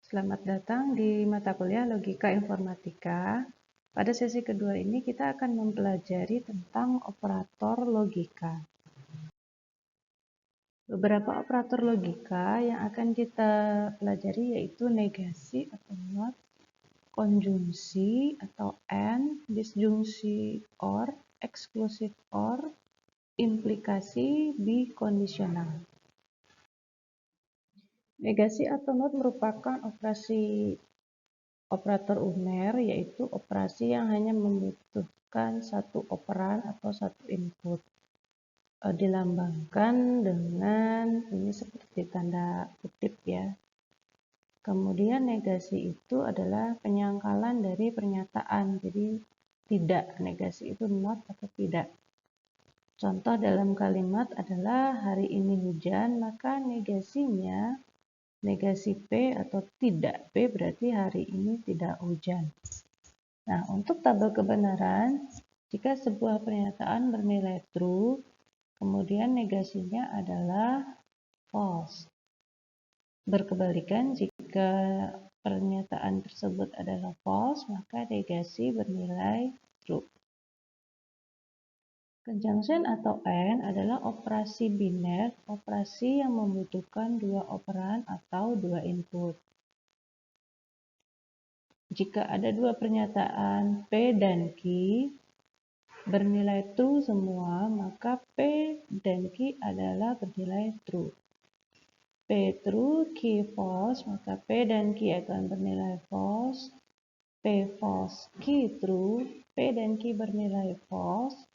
Selamat datang di mata kuliah Logika Informatika. Pada sesi kedua ini kita akan mempelajari tentang operator logika. Beberapa operator logika yang akan kita pelajari yaitu negasi atau not, konjungsi atau and, disjungsi or, eksklusif or, implikasi, bikondisional. Negasi atau not merupakan operator uner, yaitu operasi yang hanya membutuhkan satu operan atau satu input. Dilambangkan dengan ini seperti tanda kutip ya. Kemudian negasi itu adalah penyangkalan dari pernyataan. Jadi tidak, negasi itu not atau tidak. Contoh dalam kalimat adalah hari ini hujan, maka negasinya negasi P atau tidak P berarti hari ini tidak hujan. Nah, untuk tabel kebenaran, jika sebuah pernyataan bernilai true, kemudian negasinya adalah false. Berkebalikan, jika pernyataan tersebut adalah false, maka negasi bernilai true. Conjunction atau and adalah operasi biner, operasi yang membutuhkan dua operan atau dua input. Jika ada dua pernyataan P dan Q bernilai true semua, maka P dan Q adalah bernilai true. P true, Q false, maka P dan Q akan bernilai false. P false, Q true, P dan Q bernilai false.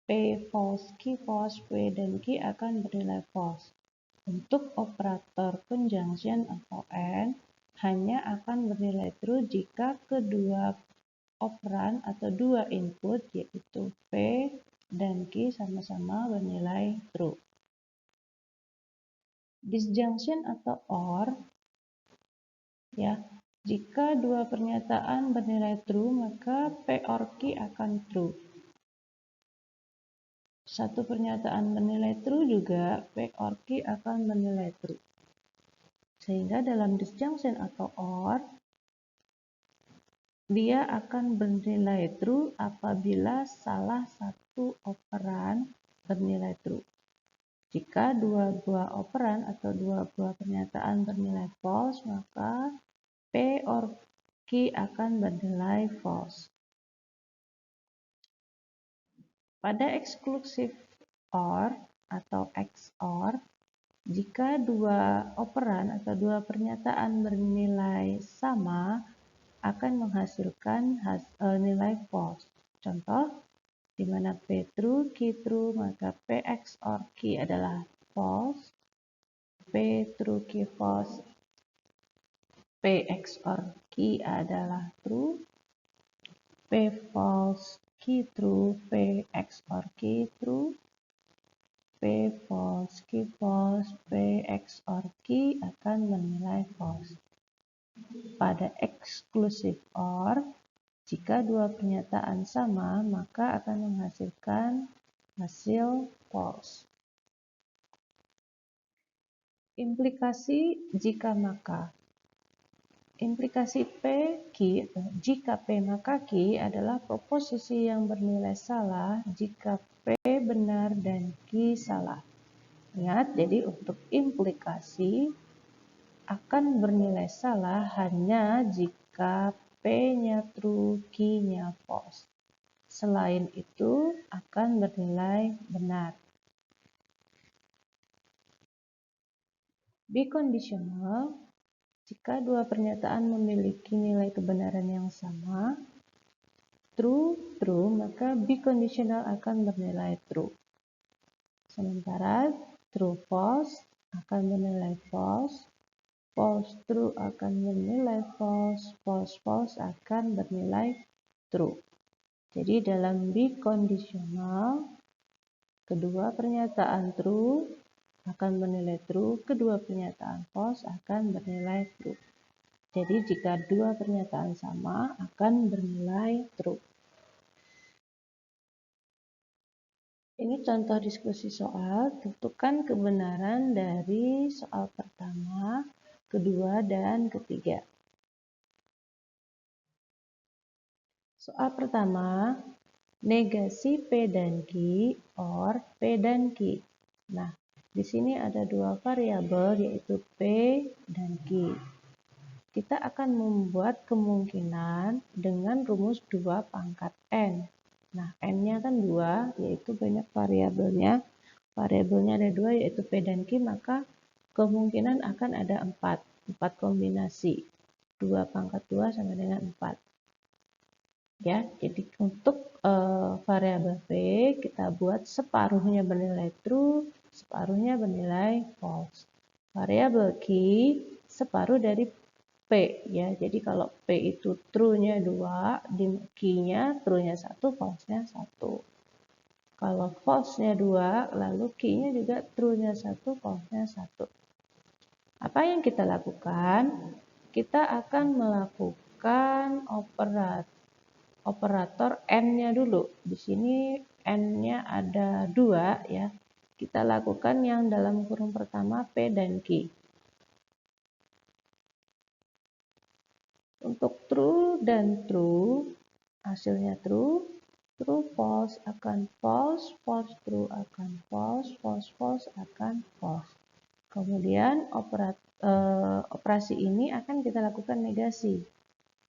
P false, Q false, P dan Q akan bernilai false. Untuk operator conjunction atau and, hanya akan bernilai true jika kedua operan atau dua input yaitu P dan Q sama-sama bernilai true. Disjunction atau or, ya, jika dua pernyataan bernilai true maka P or Q akan true. Satu pernyataan bernilai true juga P or Q akan bernilai true. Sehingga dalam disjunction atau or, dia akan bernilai true apabila salah satu operan bernilai true. Jika dua buah operan atau dua buah pernyataan bernilai false, maka P or Q akan bernilai false. Pada eksklusif or atau XOR, jika dua operan atau dua pernyataan bernilai sama, akan menghasilkan nilai false. Contoh, di mana P true, Q true, maka P XOR Q adalah false. P true, Q false, P XOR Q adalah true. P false, Q true, P XOR Q true. P false, Q false, P XOR Q akan bernilai false. Pada eksklusif OR, jika dua pernyataan sama, maka akan menghasilkan hasil false. Implikasi jika maka. Implikasi P, Q, jika P maka Q adalah proposisi yang bernilai salah jika P benar dan Q salah. Ingat, jadi untuk implikasi akan bernilai salah hanya jika P-nya true, Q-nya false. Selain itu akan bernilai benar. Biconditional, jika dua pernyataan memiliki nilai kebenaran yang sama, true, true, maka biconditional akan bernilai true. Sementara true, false akan bernilai false, false, true akan bernilai false, false, false akan bernilai true. Jadi dalam biconditional, kedua pernyataan true akan bernilai true, kedua pernyataan false akan bernilai true. Jadi jika dua pernyataan sama akan bernilai true. Ini contoh diskusi soal, tentukan kebenaran dari soal pertama kedua, dan ketiga. Soal pertama, negasi P dan Q or P dan Q. Nah, di sini ada dua variabel yaitu P dan Q. Kita akan membuat kemungkinan dengan rumus 2 pangkat N. Nah, N-nya kan 2, yaitu banyak variabelnya. Variabelnya ada 2, yaitu P dan Q, maka kemungkinan akan ada 4. 4 kombinasi. 2 pangkat 2 sama dengan 4. Ya, jadi untuk variabel P kita buat separuhnya bernilai true, separuhnya bernilai false. Variabel Q separuh dari P ya. Jadi kalau P itu true-nya 2, di Q-nya true-nya 1, false-nya 1. Kalau false-nya 2, lalu Q-nya juga true-nya 1, false-nya 1. Apa yang kita lakukan? Kita akan melakukan operator N-nya dulu. Di sini N-nya ada 2 ya. Kita lakukan yang dalam kurung pertama P dan Q. Untuk true dan true, hasilnya true, true false akan false, false true akan false, false false akan false. Kemudian operasi ini akan kita lakukan negasi.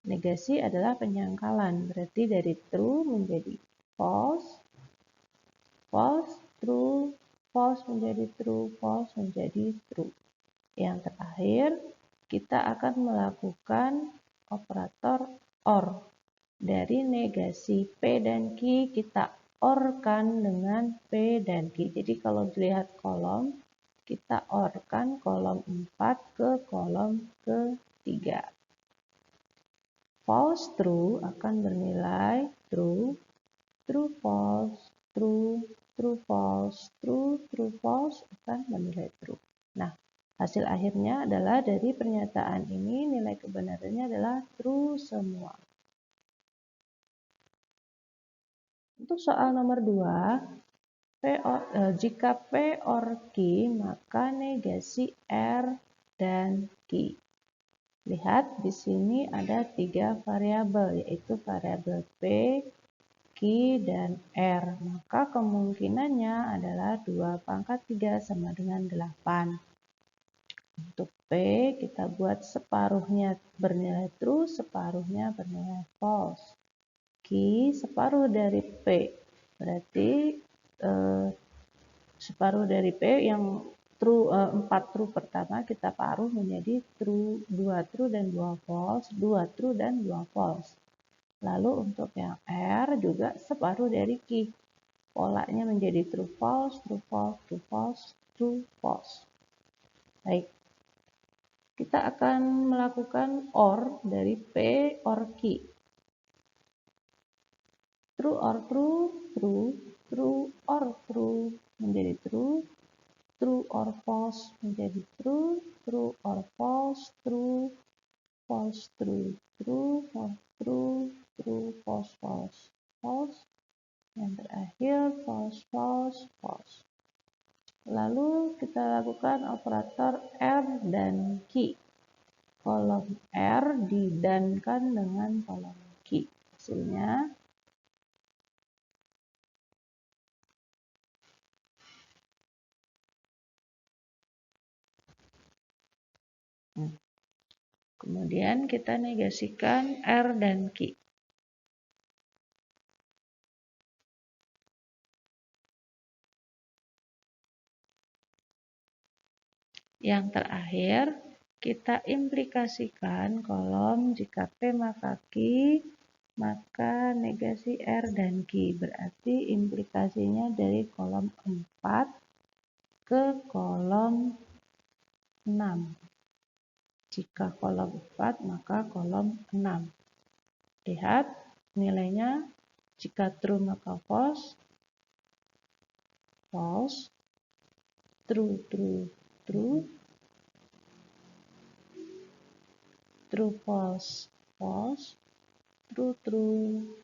Negasi adalah penyangkalan, berarti dari true menjadi false, false, true, false menjadi true, false menjadi true. Yang terakhir, kita akan melakukan operator OR. Dari negasi P dan Q kita OR-kan dengan P dan Q. Jadi kalau dilihat kolom, kita OR-kan kolom 4 ke kolom ketiga. False true akan bernilai true, true false, true, true false, true, true false akan bernilai true. Nah, hasil akhirnya adalah dari pernyataan ini nilai kebenarannya adalah true semua. Untuk soal nomor 2, jika P or Q maka negasi R dan Q. Lihat di sini ada 3 variabel yaitu variabel P, Q, dan R. Maka kemungkinannya adalah 2 pangkat 3 sama dengan 8. Untuk P kita buat separuhnya bernilai true, separuhnya bernilai false. Q separuh dari P, berarti separuh dari P yang true 4 true pertama kita paruh menjadi true 2 true dan 2 false, 2 true dan 2 false. Lalu untuk yang R juga separuh dari Q. Polanya menjadi true false, true false, true false, true false. Baik. Kita akan melakukan OR dari P or Q. True or true, true, true or true menjadi true, true or false menjadi true, true or false, true, false, true, true, false, true, true, false, false, false. Yang terakhir false, false, false. Lalu kita lakukan operator R dan Q. Kolom R didankan dengan kolom Q. Hasilnya kemudian kita negasikan R dan Q. Yang terakhir, kita implikasikan kolom jika P maka Q, maka negasi R dan Q. Berarti implikasinya dari kolom 4 ke kolom 6. Jika kolom 4, maka kolom 6. Lihat nilainya, jika true maka false, false, true, true, true, true, false, false, true, true.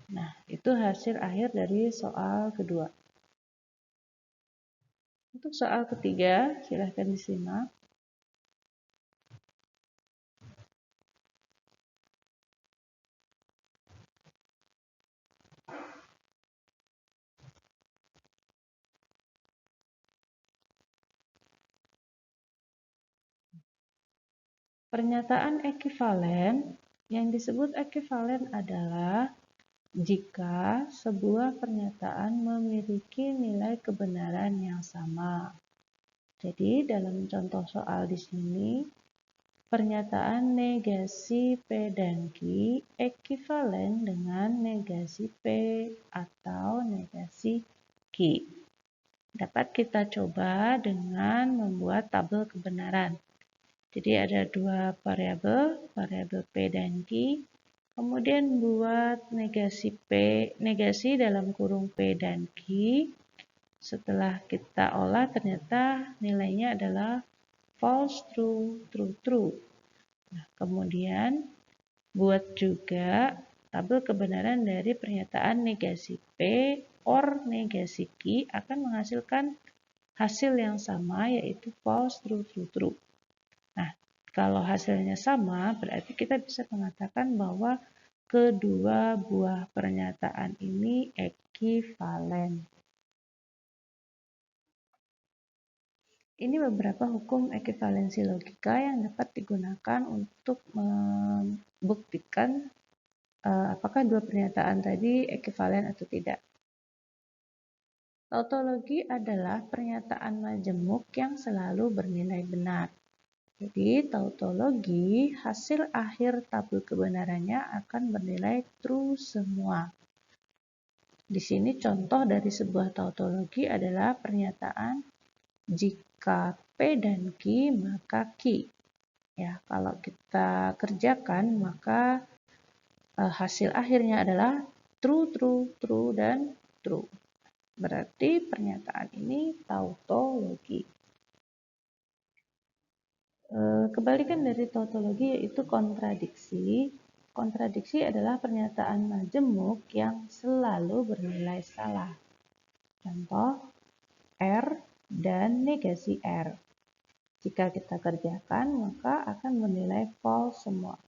Nah, itu hasil akhir dari soal kedua. Untuk soal ketiga, silahkan disimak. Pernyataan ekivalen, yang disebut ekivalen adalah jika sebuah pernyataan memiliki nilai kebenaran yang sama. Jadi dalam contoh soal di sini, pernyataan negasi P dan Q ekivalen dengan negasi P atau negasi Q. Dapat kita coba dengan membuat tabel kebenaran. Jadi ada dua variabel, variabel P dan Q. Kemudian buat negasi P, negasi dalam kurung P dan Q. Setelah kita olah ternyata nilainya adalah false, true, true, true. Nah, kemudian buat juga tabel kebenaran dari pernyataan negasi P or negasi Q akan menghasilkan hasil yang sama, yaitu false, true, true, true. Nah, kalau hasilnya sama, berarti kita bisa mengatakan bahwa kedua buah pernyataan ini ekivalen. Ini beberapa hukum ekivalensi logika yang dapat digunakan untuk membuktikan apakah dua pernyataan tadi ekivalen atau tidak. Tautologi adalah pernyataan majemuk yang selalu bernilai benar. Jadi, tautologi hasil akhir tabel kebenarannya akan bernilai true semua. Di sini contoh dari sebuah tautologi adalah pernyataan jika P dan Q maka Q. Ya, kalau kita kerjakan maka hasil akhirnya adalah true, true, true, dan true. Berarti pernyataan ini tautologi. Kebalikan dari tautologi yaitu kontradiksi. Kontradiksi adalah pernyataan majemuk yang selalu bernilai salah. Contoh, R dan negasi R. Jika kita kerjakan, maka akan bernilai false semua.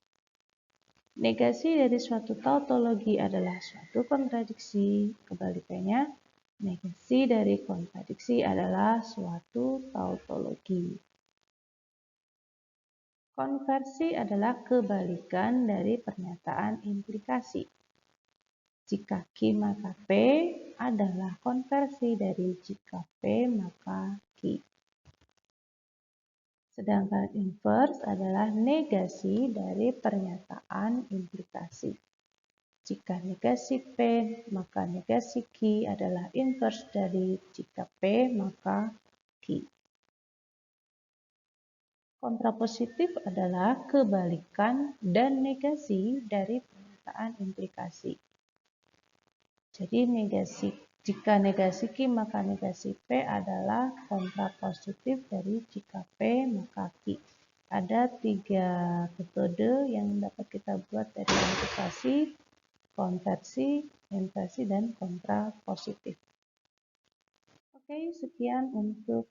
Negasi dari suatu tautologi adalah suatu kontradiksi. Kebalikannya, negasi dari kontradiksi adalah suatu tautologi. Konversi adalah kebalikan dari pernyataan implikasi. Jika Q maka P adalah konversi dari jika P maka Q. Sedangkan inverse adalah negasi dari pernyataan implikasi. Jika negasi P maka negasi Q adalah inverse dari jika P maka Q. Kontrapositif adalah kebalikan dan negasi dari pernyataan implikasi. Jadi jika negasi Q maka negasi P adalah kontrapositif dari jika P maka Q. Ada 3 metode yang dapat kita buat dari implikasi, konversi, inversi, dan kontrapositif. Oke, sekian untuk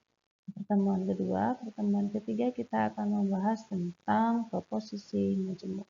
pertemuan kedua. Pertemuan ketiga kita akan membahas tentang proposisi majemuk.